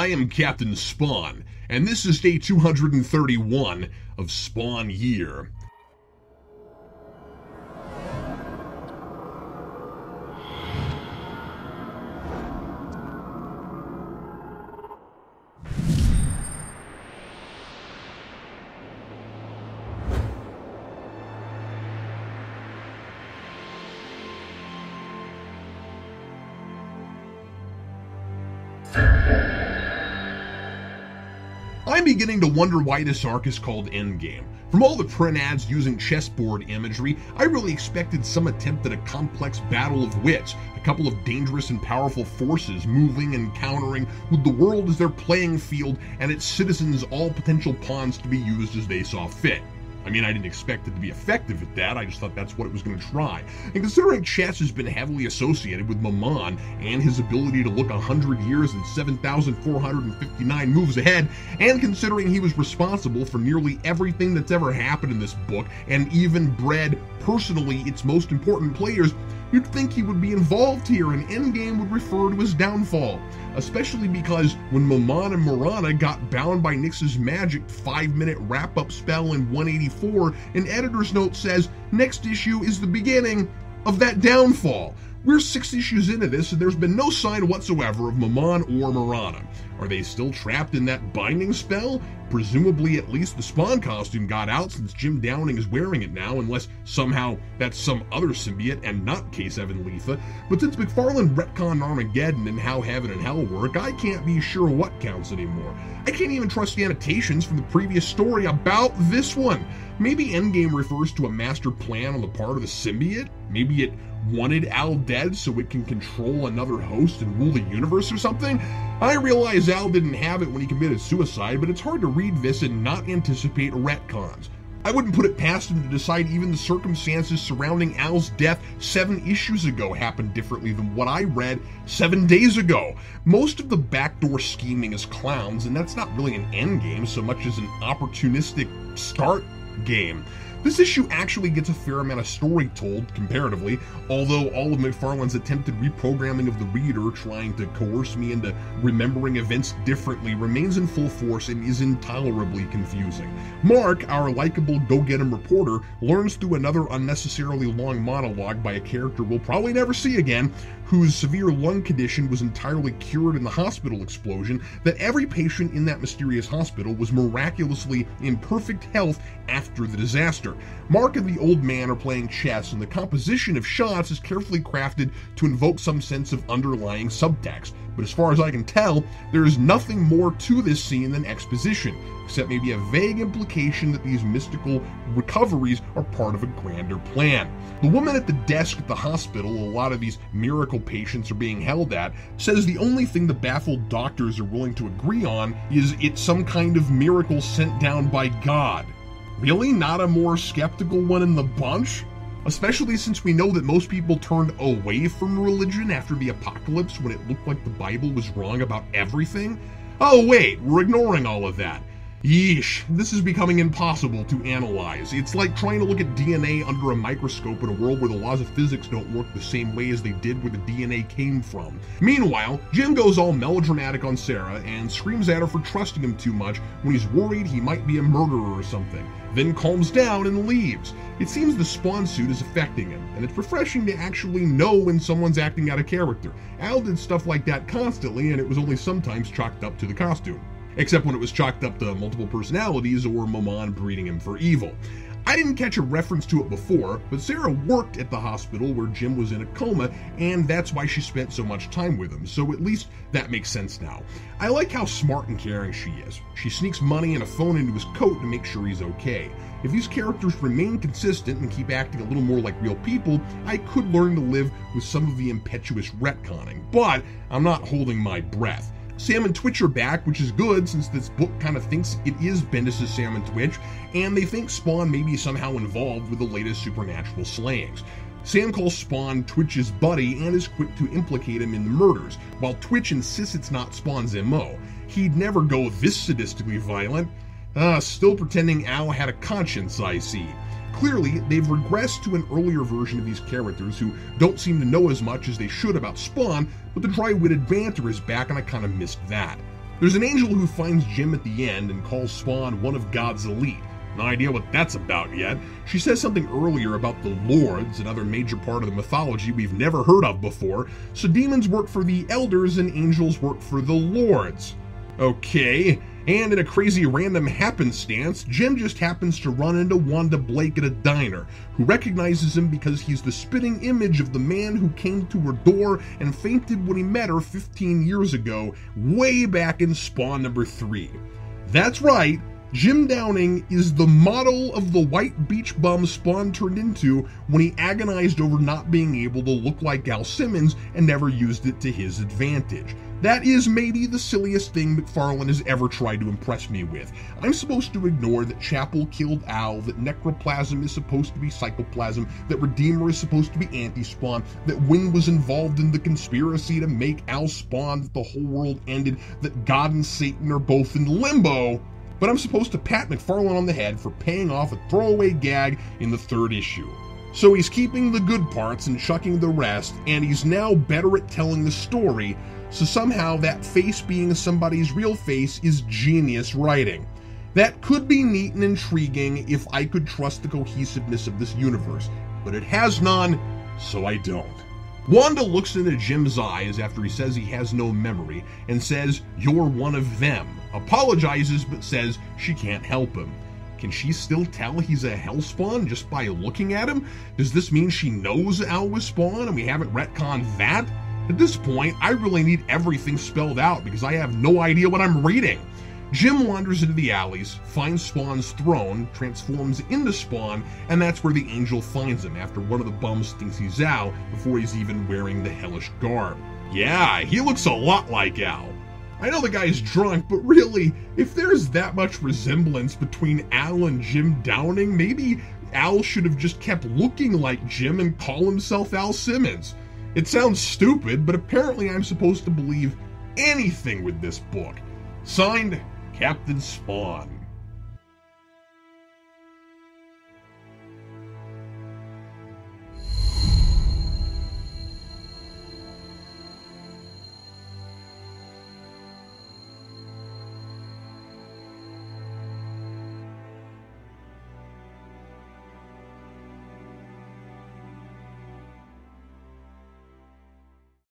I am Captain Spawn, and this is day 231 of Spawn Year. I'm beginning to wonder why this arc is called Endgame. From all the print ads using chessboard imagery, I really expected some attempt at a complex battle of wits, a couple of dangerous and powerful forces moving and countering with the world as their playing field and its citizens all potential pawns to be used as they saw fit. I mean, I didn't expect it to be effective at that, I just thought that's what it was going to try. And considering chess has been heavily associated with Mammon and his ability to look 100 years and 7,459 moves ahead, and considering he was responsible for nearly everything that's ever happened in this book, and even bred, personally, its most important players, you'd think he would be involved here and Endgame would refer to his downfall. Especially because when Mammon and Mirana got bound by Nyx's magic 5-minute wrap-up spell in 184, an editor's note says, next issue is the beginning of that downfall. We're 6 issues into this and there's been no sign whatsoever of Mammon or Mirana. Are they still trapped in that binding spell? Presumably at least the Spawn costume got out since Jim Downing is wearing it now, unless somehow that's some other symbiote and not Case Evan Letha. But since McFarlane retconned Armageddon and how Heaven and Hell work, I can't be sure what counts anymore. I can't even trust the annotations from the previous story about this one. Maybe Endgame refers to a master plan on the part of the symbiote? Maybe it wanted Al dead so it can control another host and rule the universe or something? I realize Al didn't have it when he committed suicide, but it's hard to read this and not anticipate retcons. I wouldn't put it past him to decide even the circumstances surrounding Al's death 7 issues ago happened differently than what I read 7 days ago. Most of the backdoor scheming is clowns, and that's not really an endgame so much as an opportunistic start game. This issue actually gets a fair amount of story told, comparatively, although all of McFarlane's attempted reprogramming of the reader, trying to coerce me into remembering events differently, remains in full force and is intolerably confusing. Mark, our likable go-get-em reporter, learns through another unnecessarily long monologue by a character we'll probably never see again, whose severe lung condition was entirely cured in the hospital explosion, that every patient in that mysterious hospital was miraculously in perfect health after the disaster. Mark and the old man are playing chess, and the composition of shots is carefully crafted to invoke some sense of underlying subtext. But as far as I can tell, there is nothing more to this scene than exposition, except maybe a vague implication that these mystical recoveries are part of a grander plan. The woman at the desk at the hospital a lot of these miracle patients are being held at says the only thing the baffled doctors are willing to agree on is it's some kind of miracle sent down by God. Really? Not a more skeptical one in the bunch? Especially since we know that most people turned away from religion after the apocalypse when it looked like the Bible was wrong about everything? Oh wait, we're ignoring all of that. Yeesh, this is becoming impossible to analyze. It's like trying to look at DNA under a microscope in a world where the laws of physics don't work the same way as they did where the DNA came from. Meanwhile, Jim goes all melodramatic on Sarah and screams at her for trusting him too much when he's worried he might be a murderer or something, then calms down and leaves. It seems the Spawn suit is affecting him, and it's refreshing to actually know when someone's acting out of character. Al did stuff like that constantly, and it was only sometimes chalked up to the costume. Except when it was chalked up to multiple personalities or Mammon breeding him for evil. I didn't catch a reference to it before, but Sarah worked at the hospital where Jim was in a coma, and that's why she spent so much time with him, so at least that makes sense now. I like how smart and caring she is. She sneaks money and a phone into his coat to make sure he's okay. If these characters remain consistent and keep acting a little more like real people, I could learn to live with some of the impetuous retconning, but I'm not holding my breath. Sam and Twitch are back, which is good since this book kind of thinks it is Bendis' Sam and Twitch, and they think Spawn may be somehow involved with the latest supernatural slayings. Sam calls Spawn Twitch's buddy and is quick to implicate him in the murders, while Twitch insists it's not Spawn's MO. He'd never go this sadistically violent. Still pretending Al had a conscience, I see. Clearly, they've regressed to an earlier version of these characters who don't seem to know as much as they should about Spawn, but the dry-witted banter is back and I kind of missed that. There's an angel who finds Jim at the end and calls Spawn one of God's elite. No idea what that's about yet. She says something earlier about the Lords, another major part of the mythology we've never heard of before, so demons work for the elders and angels work for the Lords. Okay, and in a crazy random happenstance, Jim just happens to run into Wanda Blake at a diner, who recognizes him because he's the spitting image of the man who came to her door and fainted when he met her 15 years ago, way back in Spawn number 3. That's right, Jim Downing is the model of the white beach bum Spawn turned into when he agonized over not being able to look like Al Simmons and never used it to his advantage. That is maybe the silliest thing McFarlane has ever tried to impress me with. I'm supposed to ignore that Chapel killed Al, that Necroplasm is supposed to be Psychoplasm, that Redeemer is supposed to be Anti-Spawn, that Wynn was involved in the conspiracy to make Al Spawn, that the whole world ended, that God and Satan are both in limbo. But I'm supposed to pat McFarlane on the head for paying off a throwaway gag in the 3rd issue. So he's keeping the good parts and chucking the rest, and he's now better at telling the story, so somehow that face being somebody's real face is genius writing. That could be neat and intriguing if I could trust the cohesiveness of this universe, but it has none, so I don't. Wanda looks into Jim's eyes after he says he has no memory and says, "You're one of them," apologizes but says she can't help him. Can she still tell he's a Hellspawn just by looking at him? Does this mean she knows Al was Spawn and we haven't retconned that? At this point, I really need everything spelled out because I have no idea what I'm reading. Jim wanders into the alleys, finds Spawn's throne, transforms into Spawn, and that's where the angel finds him after one of the bums thinks he's Al before he's even wearing the hellish garb. Yeah, he looks a lot like Al. I know the guy's drunk, but really, if there's that much resemblance between Al and Jim Downing, maybe Al should have just kept looking like Jim and call himself Al Simmons. It sounds stupid, but apparently I'm supposed to believe anything with this book. Signed, Captain Spawn.